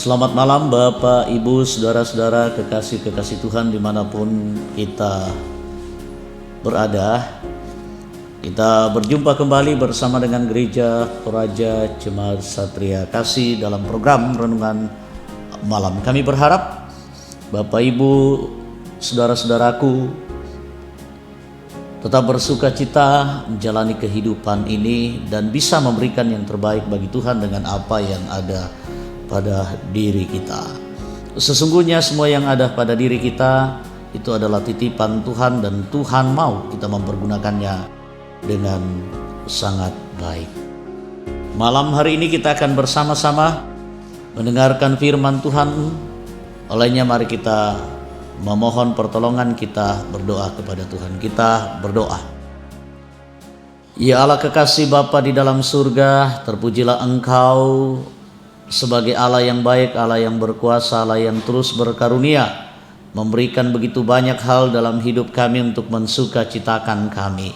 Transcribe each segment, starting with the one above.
Selamat malam Bapak, Ibu, Saudara-saudara, kekasih-kekasih Tuhan dimanapun kita berada. Kita berjumpa kembali bersama dengan Gereja Toraja Jemaat Satria Kasih dalam program Renungan Malam. Kami berharap Bapak, Ibu, Saudara-saudaraku tetap bersukacita menjalani kehidupan ini dan bisa memberikan yang terbaik bagi Tuhan dengan apa yang ada pada diri kita. Sesungguhnya semua yang ada pada diri kita itu adalah titipan Tuhan dan Tuhan mau kita mempergunakannya dengan sangat baik. Malam hari ini kita akan bersama-sama mendengarkan firman Tuhan. Olehnya mari kita memohon pertolongan, kita berdoa kepada Tuhan. Kita berdoa. Ya Allah kekasih Bapa di dalam surga, terpujilah Engkau sebagai Allah yang baik, Allah yang berkuasa, Allah yang terus berkarunia, memberikan begitu banyak hal dalam hidup kami untuk mensukacitakan kami.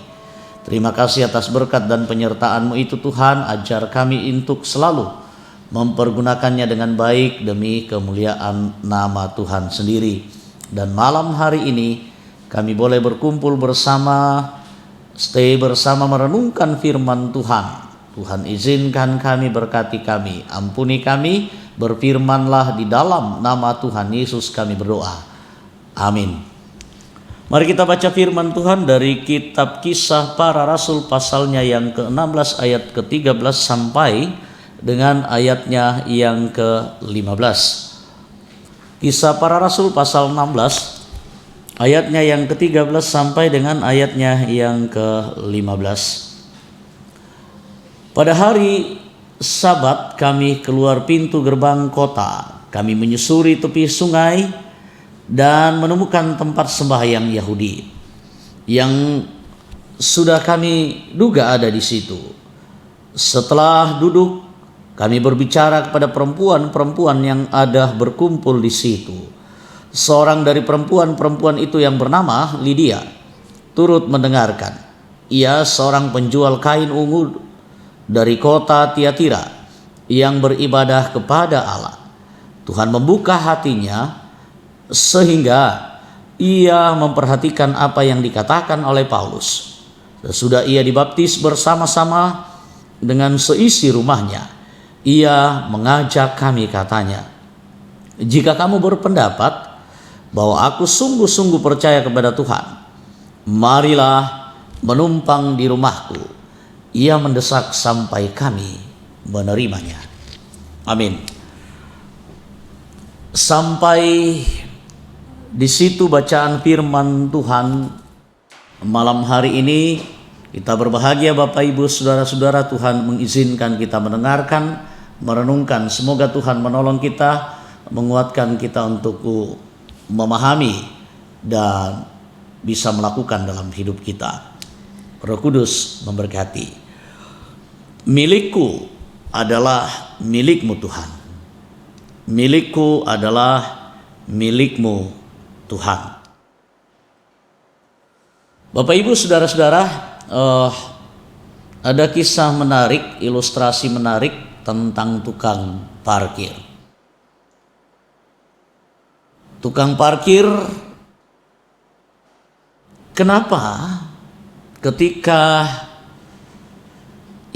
Terima kasih atas berkat dan penyertaan-Mu itu Tuhan. Ajar kami untuk selalu mempergunakannya dengan baik demi kemuliaan nama Tuhan sendiri. Dan malam hari ini kami boleh berkumpul bersama, stay bersama merenungkan firman Tuhan. Tuhan izinkan kami, berkati kami, ampuni kami, berfirmanlah di dalam nama Tuhan Yesus kami berdoa. Amin. Mari kita baca firman Tuhan dari kitab Kisah Para Rasul pasalnya yang ke-16 ayat ke-13 sampai dengan ayatnya yang ke-15. Kisah Para Rasul pasal 16 ayatnya yang ke-13 sampai dengan ayatnya yang ke-15. Pada hari Sabat kami keluar pintu gerbang kota. Kami menyusuri tepi sungai dan menemukan tempat sembahyang Yahudi yang sudah kami duga ada di situ. Setelah duduk, kami berbicara kepada perempuan-perempuan yang ada berkumpul di situ. Seorang dari perempuan-perempuan itu yang bernama Lydia turut mendengarkan. Ia seorang penjual kain ungu dari kota Tiatira yang beribadah kepada Allah. Tuhan membuka hatinya sehingga ia memperhatikan apa yang dikatakan oleh Paulus. Sesudah ia dibaptis bersama-sama dengan seisi rumahnya, ia mengajak kami, katanya, "Jika kamu berpendapat bahwa aku sungguh-sungguh percaya kepada Tuhan, marilah menumpang di rumahku." Ia mendesak sampai kami menerimanya. Amin. Sampai di situ bacaan firman Tuhan malam hari ini. Kita berbahagia Bapak, Ibu, Saudara-saudara. Tuhan mengizinkan kita mendengarkan, merenungkan. Semoga Tuhan menolong kita, menguatkan kita untuk memahami dan bisa melakukan dalam hidup kita. Roh Kudus memberkati. Milikku adalah milikmu Tuhan. Milikku adalah milikmu Tuhan. Bapak, Ibu, Saudara-saudara, ada kisah menarik, ilustrasi menarik tentang tukang parkir. Tukang parkir, kenapa ketika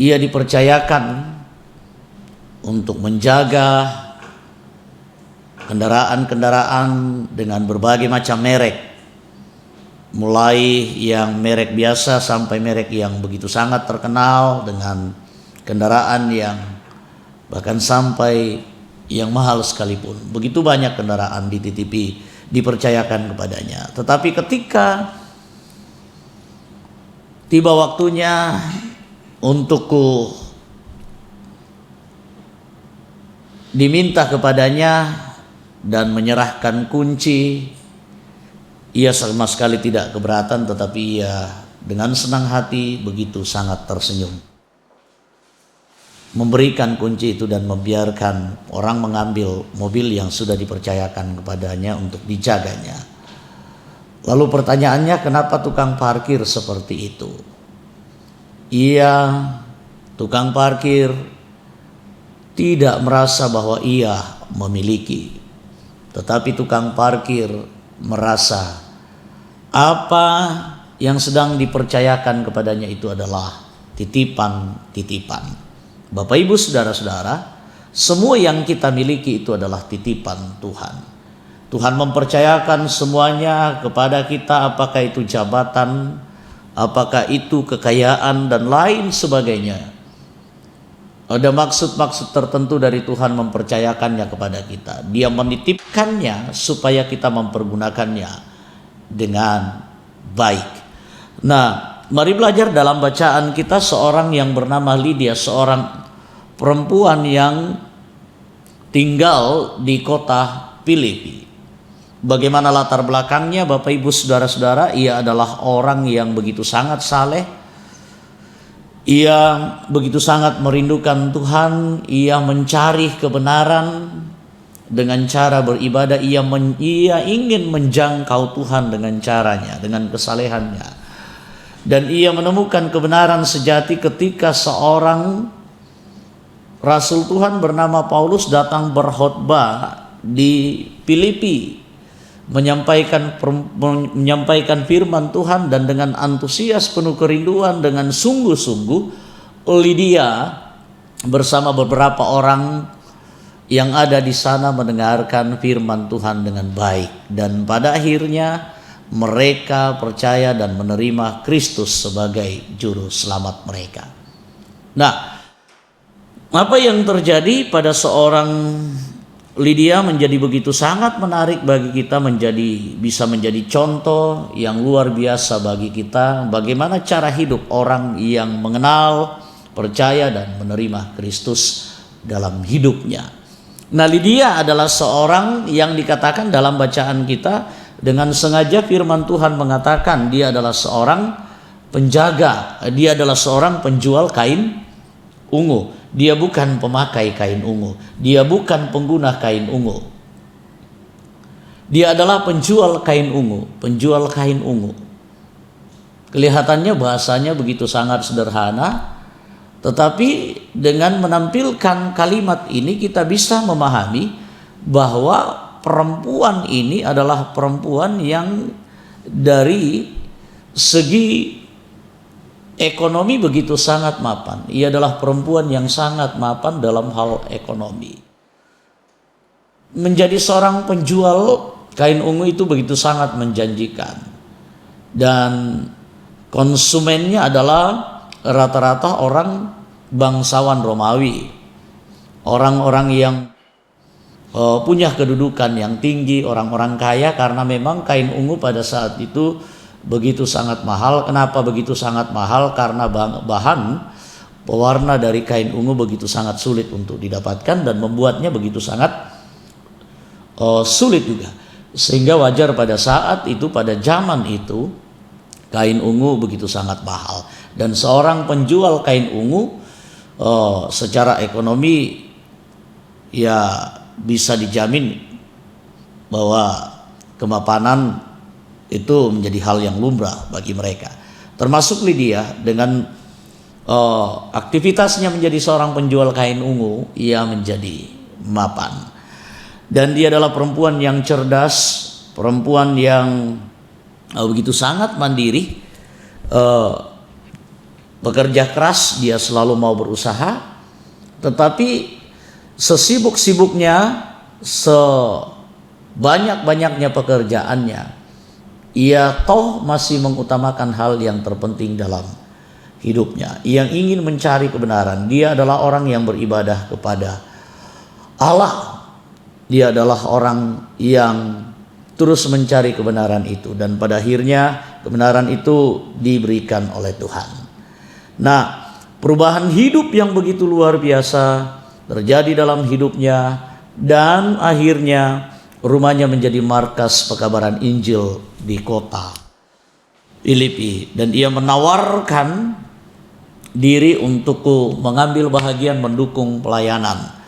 ia dipercayakan untuk menjaga kendaraan-kendaraan dengan berbagai macam merek, mulai yang merek biasa sampai merek yang begitu sangat terkenal, dengan kendaraan yang bahkan sampai yang mahal sekalipun. Begitu banyak kendaraan dititipi, dipercayakan kepadanya. Tetapi ketika tiba waktunya untukku diminta kepadanya dan menyerahkan kunci, ia sama sekali tidak keberatan, tetapi ia dengan senang hati begitu sangat tersenyum memberikan kunci itu dan membiarkan orang mengambil mobil yang sudah dipercayakan kepadanya untuk dijaganya. Lalu pertanyaannya, kenapa tukang parkir seperti itu? Ia, tukang parkir, tidak merasa bahwa ia memiliki. Tetapi tukang parkir merasa apa yang sedang dipercayakan kepadanya itu adalah titipan-titipan. Bapak Ibu saudara-saudara, semua yang kita miliki itu adalah titipan Tuhan. Tuhan mempercayakan semuanya kepada kita, apakah itu jabatan, apakah itu kekayaan dan lain sebagainya. Ada maksud-maksud tertentu dari Tuhan mempercayakannya kepada kita. Dia menitipkannya supaya kita mempergunakannya dengan baik. Nah, mari belajar dalam bacaan kita seorang yang bernama Lydia, seorang perempuan yang tinggal di kota Filipi. Bagaimana latar belakangnya Bapak Ibu saudara-saudara? Ia adalah orang yang begitu sangat saleh. Ia begitu sangat merindukan Tuhan, ia mencari kebenaran. Dengan cara beribadah ia ingin menjangkau Tuhan dengan caranya, dengan kesalehannya. Dan ia menemukan kebenaran sejati ketika seorang Rasul Tuhan bernama Paulus datang berkhotbah di Filipi, menyampaikan firman Tuhan, dan dengan antusias penuh kerinduan, dengan sungguh-sungguh Lydia bersama beberapa orang yang ada di sana mendengarkan firman Tuhan dengan baik, dan pada akhirnya mereka percaya dan menerima Kristus sebagai juru selamat mereka. Nah, apa yang terjadi pada seorang Lydia menjadi begitu sangat menarik bagi kita, bisa menjadi contoh yang luar biasa bagi kita, bagaimana cara hidup orang yang mengenal, percaya dan menerima Kristus dalam hidupnya. Nah, Lydia adalah seorang yang dikatakan dalam bacaan kita dengan sengaja firman Tuhan mengatakan dia adalah seorang penjaga, dia adalah seorang penjual kain ungu. Dia bukan pemakai kain ungu, dia bukan pengguna kain ungu. Dia adalah penjual kain ungu, penjual kain ungu. Kelihatannya bahasanya begitu sangat sederhana, tetapi dengan menampilkan kalimat ini kita bisa memahami bahwa perempuan ini adalah perempuan yang dari segi ekonomi begitu sangat mapan. Ia adalah perempuan yang sangat mapan dalam hal ekonomi. Menjadi seorang penjual kain ungu itu begitu sangat menjanjikan. Dan konsumennya adalah rata-rata orang bangsawan Romawi, orang-orang yang punya kedudukan yang tinggi, orang-orang kaya, karena memang kain ungu pada saat itu begitu sangat mahal. Kenapa begitu sangat mahal? Karena bahan pewarna dari kain ungu begitu sangat sulit untuk didapatkan dan membuatnya begitu sangat sulit juga, sehingga wajar pada saat itu, pada zaman itu, kain ungu begitu sangat mahal. Dan seorang penjual kain ungu secara ekonomi ya bisa dijamin bahwa kemapanan itu menjadi hal yang lumrah bagi mereka. Termasuk Lydia dengan aktivitasnya menjadi seorang penjual kain ungu, ia menjadi mapan. Dan dia adalah perempuan yang cerdas, perempuan yang begitu sangat mandiri, bekerja keras, dia selalu mau berusaha, tetapi sesibuk-sibuknya, sebanyak-banyaknya pekerjaannya, ia toh masih mengutamakan hal yang terpenting dalam hidupnya, yang ingin mencari kebenaran. Dia adalah orang yang beribadah kepada Allah. Dia adalah orang yang terus mencari kebenaran itu, dan pada akhirnya kebenaran itu diberikan oleh Tuhan. Nah, perubahan hidup yang begitu luar biasa terjadi dalam hidupnya, dan akhirnya rumahnya menjadi markas pekabaran Injil di kota Filipi, dan ia menawarkan diri untuk mengambil bahagian mendukung pelayanan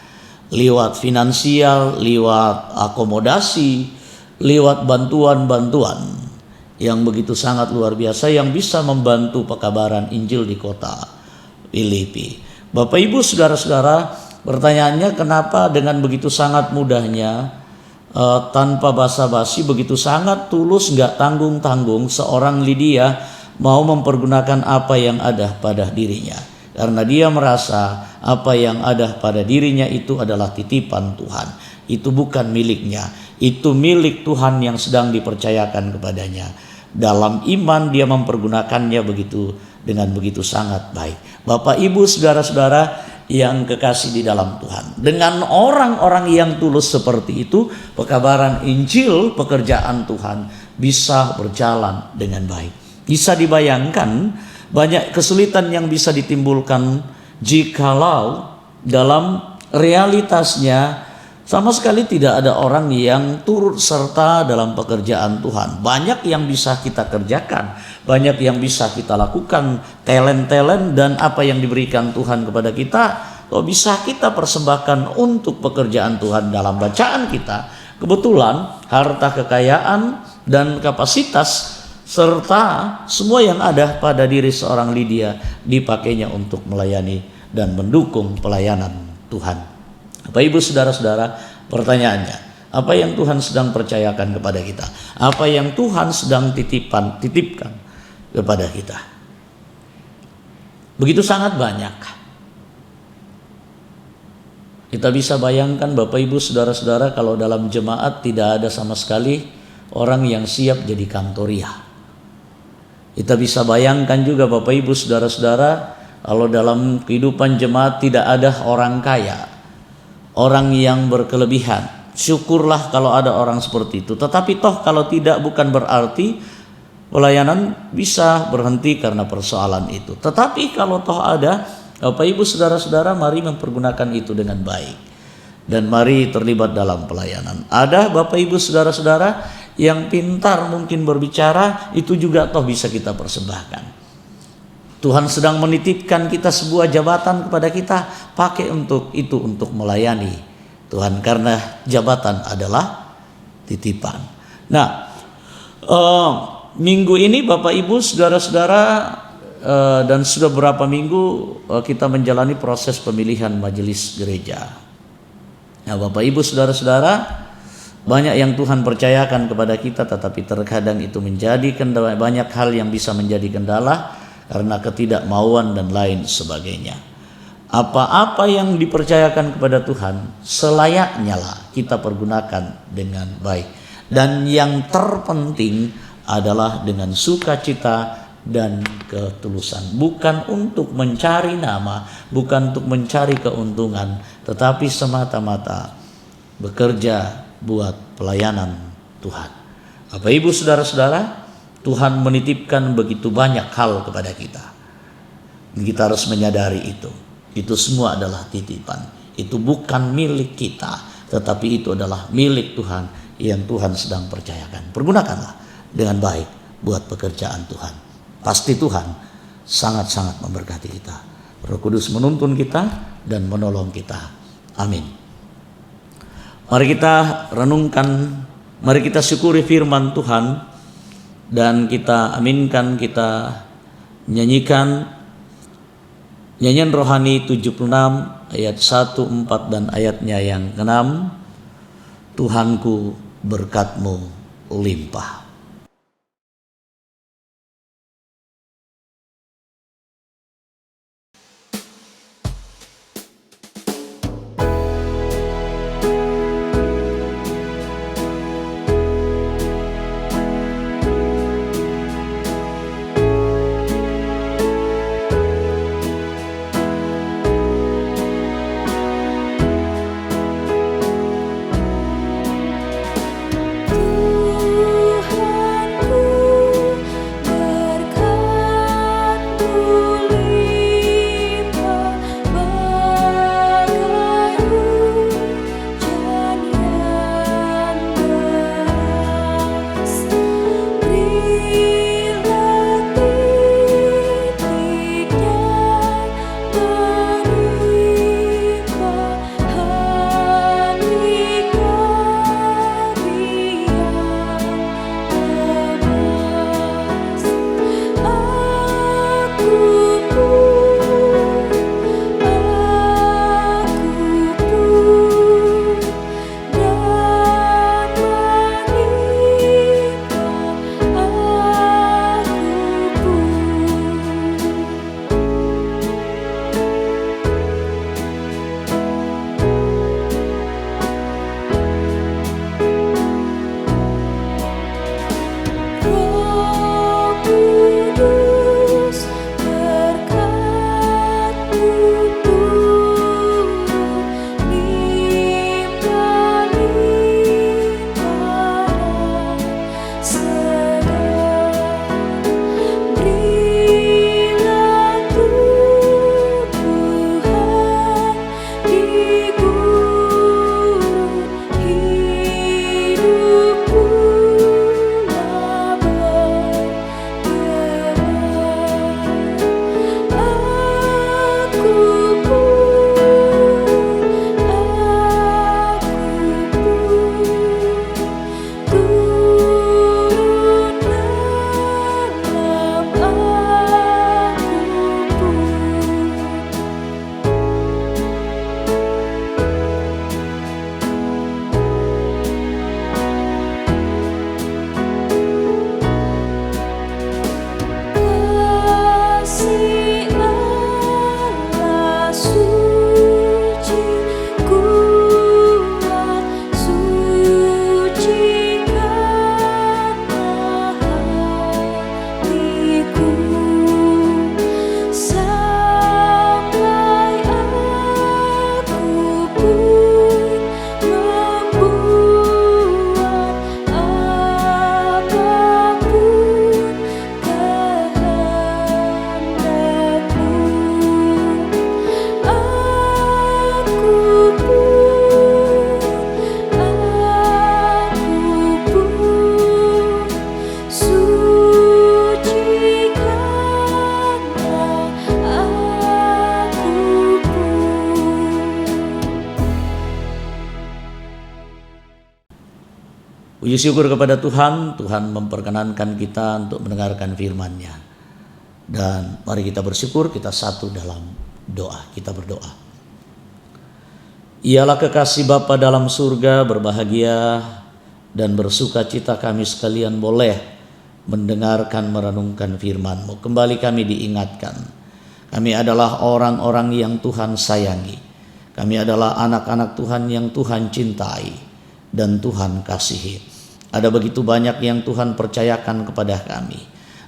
lewat finansial, lewat akomodasi, lewat bantuan-bantuan yang begitu sangat luar biasa yang bisa membantu pekabaran Injil di kota Filipi. Bapak Ibu saudara-saudara, Pertanyaannya, kenapa dengan begitu sangat mudahnya, tanpa basa-basi, begitu sangat tulus, nggak tanggung-tanggung, seorang Lydia mau mempergunakan apa yang ada pada dirinya? Karena dia merasa apa yang ada pada dirinya itu adalah titipan Tuhan. Itu bukan miliknya, itu milik Tuhan yang sedang dipercayakan kepadanya. Dalam iman dia mempergunakannya dengan begitu sangat baik. Bapak, Ibu, saudara-saudara yang kekasih di dalam Tuhan, dengan orang-orang yang tulus seperti itu, pekabaran Injil, pekerjaan Tuhan bisa berjalan dengan baik. Bisa dibayangkan banyak kesulitan yang bisa ditimbulkan jikalau dalam realitasnya sama sekali tidak ada orang yang turut serta dalam pekerjaan Tuhan. Banyak yang bisa kita kerjakan, banyak yang bisa kita lakukan, talent-talent dan apa yang diberikan Tuhan kepada kita, bisa kita persembahkan untuk pekerjaan Tuhan dalam bacaan kita. Kebetulan harta kekayaan dan kapasitas serta semua yang ada pada diri seorang Lydia dipakainya untuk melayani dan mendukung pelayanan Tuhan. Bapak, Ibu, saudara-saudara, pertanyaannya, apa yang Tuhan sedang percayakan kepada kita? Apa yang Tuhan sedang titipkan kepada kita? Begitu sangat banyak. Kita bisa bayangkan, Bapak, Ibu, saudara-saudara, kalau dalam jemaat tidak ada sama sekali orang yang siap jadi kantoria. Kita bisa bayangkan juga, Bapak, Ibu, saudara-saudara, kalau dalam kehidupan jemaat tidak ada orang kaya, orang yang berkelebihan. Syukurlah kalau ada orang seperti itu. Tetapi toh kalau tidak, bukan berarti pelayanan bisa berhenti karena persoalan itu. Tetapi kalau toh ada, Bapak, Ibu, saudara-saudara, mari mempergunakan itu dengan baik. Dan mari terlibat dalam pelayanan. Ada Bapak, Ibu, saudara-saudara yang pintar mungkin berbicara, itu juga toh bisa kita persembahkan. Tuhan sedang menitipkan kita sebuah jabatan kepada kita, pakai untuk itu, untuk melayani Tuhan, karena jabatan adalah titipan. Nah, minggu ini Bapak, Ibu, saudara-saudara, dan sudah beberapa minggu kita menjalani proses pemilihan majelis gereja. Nah, Bapak, Ibu, saudara-saudara, banyak yang Tuhan percayakan kepada kita, tetapi terkadang itu menjadi kendala, banyak hal yang bisa menjadi kendala karena ketidakmauan dan lain sebagainya. Apa-apa yang dipercayakan kepada Tuhan selayaknya lah kita pergunakan dengan baik. Dan yang terpenting adalah dengan sukacita dan ketulusan. Bukan untuk mencari nama, bukan untuk mencari keuntungan, tetapi semata-mata bekerja buat pelayanan Tuhan. Bapak, Ibu, saudara-saudara, Tuhan menitipkan begitu banyak hal kepada kita. Kita harus menyadari itu. Itu semua adalah titipan. Itu bukan milik kita, tetapi itu adalah milik Tuhan yang Tuhan sedang percayakan. Pergunakanlah dengan baik buat pekerjaan Tuhan. Pasti Tuhan sangat-sangat memberkati kita. Roh Kudus menuntun kita dan menolong kita. Amin. Mari kita renungkan, mari kita syukuri firman Tuhan. Dan kita aminkan, kita nyanyikan nyanyian rohani 76 ayat 1, 4 dan ayatnya yang ke-6. Tuhanku, berkat-Mu limpah. Tuhan Puji syukur kepada Tuhan, Tuhan memperkenankan kita untuk mendengarkan firman-Nya. Dan mari kita bersyukur, kita satu dalam doa. Kita berdoa. Ialah kekasih Bapa dalam surga, berbahagia dan bersuka cita kami sekalian boleh mendengarkan, merenungkan firman-Mu. Kembali kami diingatkan, kami adalah orang-orang yang Tuhan sayangi. Kami adalah anak-anak Tuhan yang Tuhan cintai dan Tuhan kasihi. Ada begitu banyak yang Tuhan percayakan kepada kami.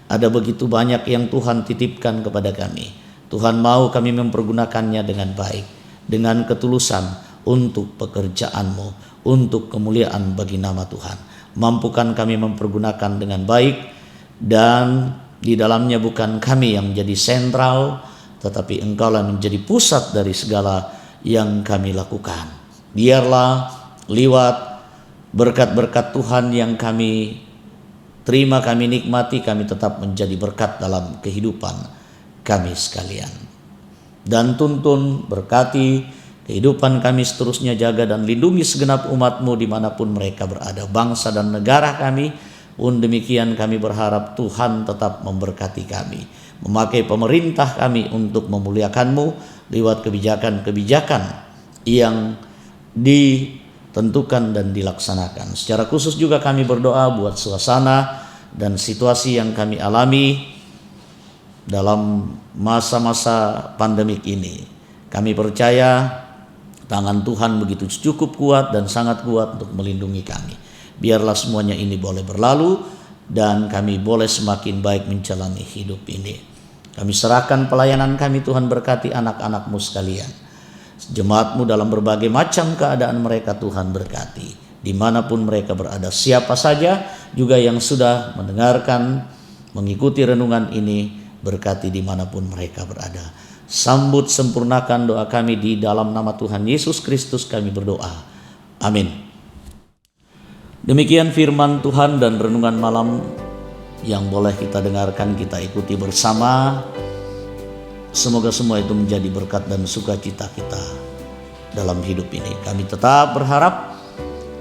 Ada begitu banyak yang Tuhan titipkan kepada kami. Tuhan mau kami mempergunakannya dengan baik, dengan ketulusan untuk pekerjaan-Mu, untuk kemuliaan bagi nama Tuhan. Mampukan kami mempergunakan dengan baik, dan di dalamnya bukan kami yang menjadi sentral, tetapi Engkaulah menjadi pusat dari segala yang kami lakukan. Biarlah lewat berkat-berkat Tuhan yang kami terima, kami nikmati, kami tetap menjadi berkat dalam kehidupan kami sekalian. Dan tuntun, berkati kehidupan kami seterusnya, jaga dan lindungi segenap umat-Mu dimanapun mereka berada. Bangsa dan negara kami pun demikian, kami berharap Tuhan tetap memberkati kami. Memakai pemerintah kami untuk memuliakan-Mu lewat kebijakan-kebijakan yang ditentukan dan dilaksanakan. Secara khusus juga kami berdoa buat suasana dan situasi yang kami alami dalam masa-masa pandemik ini. Kami percaya tangan Tuhan begitu cukup kuat dan sangat kuat untuk melindungi kami. Biarlah semuanya ini boleh berlalu dan kami boleh semakin baik menjalani hidup ini. Kami serahkan pelayanan kami, Tuhan berkati anak-anak-Mu sekalian. Jemaat-Mu dalam berbagai macam keadaan mereka, Tuhan berkati. Dimanapun mereka berada, siapa saja juga yang sudah mendengarkan, mengikuti renungan ini, berkati dimanapun mereka berada. Sambut sempurnakan doa kami di dalam nama Tuhan Yesus Kristus kami berdoa. Amin. Demikian firman Tuhan dan renungan malam yang boleh kita dengarkan, kita ikuti bersama. Semoga semua itu menjadi berkat dan sukacita kita dalam hidup ini. Kami tetap berharap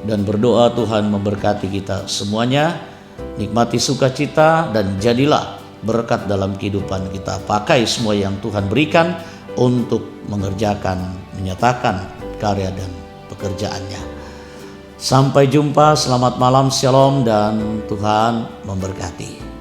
dan berdoa Tuhan memberkati kita semuanya. Nikmati sukacita dan jadilah berkat dalam kehidupan kita. Pakai semua yang Tuhan berikan untuk mengerjakan, menyatakan karya dan pekerjaannya. Sampai jumpa, selamat malam, shalom, dan Tuhan memberkati.